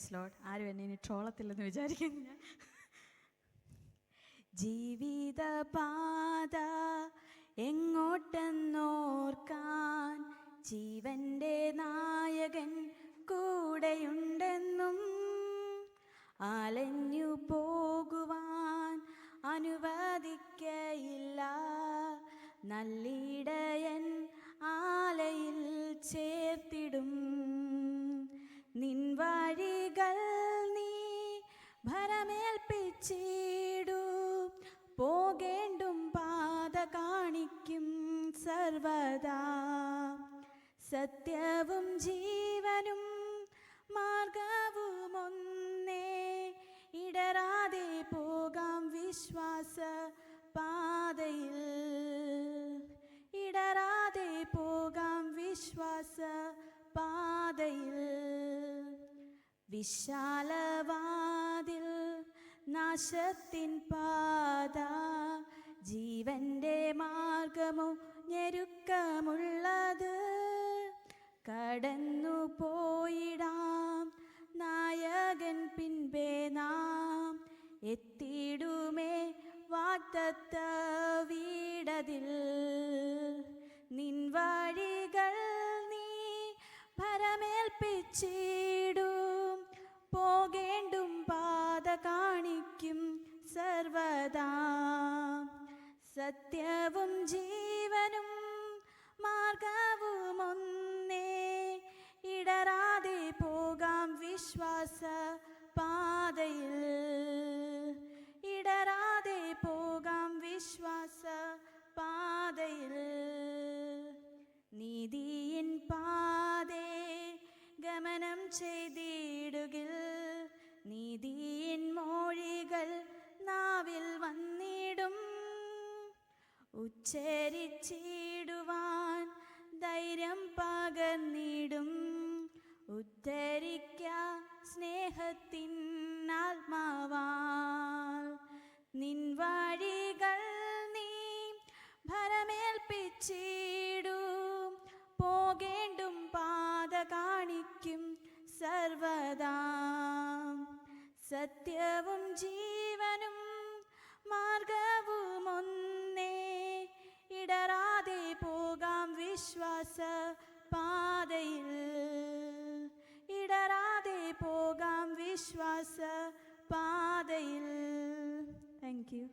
Praise Lord. ആരും എന്നെ ഇനി ട്രോളത്തില്ലെന്ന് വിചാരിക്കുന്നു ഞാൻ. ജീവിതപാത എങ്ങോട്ടെന്നോർക്കാൻ ജീവൻ്റെ നായകൻ കൂടെയുണ്ടെന്നും അലഞ്ഞു പോകുവാൻ അനുവദിക്കയില്ല. നല്ലിടയൻ ആലയിൽ ചേർത്തിടും. നിൻ വഴികൾ നീ ഭരമേൽപ്പിച്ചിടൂ. പോകേണ്ടും പാത കാണിക്കും സർവദാ. സത്യവും ജീവനും മാർഗവും ഒന്നേ. ഇടരാതെ പോകാം വിശ്വാസ പാതയിൽ. ഇടരാതെ പോകാം വിശ്വാസ പാതയിൽ. വിശാലവാതിൽ നാശത്തിൻ പാത, ജീവൻ്റെ മാർഗമോ ഞെരുക്കമുള്ളത്. കടന്നു പോയിടാം നായകൻ പിൻപേ നാം. എത്തിയിടുമേ വാഗ്ദത്ത വീടതിൽ. നിൻ വഴികൾ നീ ഭരമേൽപ്പിച്ചിടും. പോകേണ്ടും പാത കാണിക്കും സർവദാ. സത്യവും ജീവനും മാർഗവും ഒന്നേ. ഇടരാതെ പോകാം വിശ്വാസ പാതയിൽ. ഇടരാതെ പോകാം വിശ്വാസ പാതയിൽ. നീതിയിൻ പാതേ ഗമനം ചെയ്തിടുകിൽ. നീതിയിൻ മൊഴികൾ നാവിൽ വന്നിടും. ഉച്ചരിച്ചിടുവാൻ ധൈര്യം പകർന്നിടും. ഉദ്ധരിക്ക സ്നേഹത്തിൻ ആത്മാവാൽ. നിൻ വഴികൾ നീ ഭരമേൽപ്പിച്ചിടും. പോകേണ്ടും പാത കാണിക്കും സർവദാ. സത്യവും ജീവനും മാർഗവും ഒന്നേ. ഇടരാതെ പോകാം വിശ്വാസ പാതയിൽ. ഇടരാതെ പോകാം വിശ്വാസ പാതയിൽ. Thank you.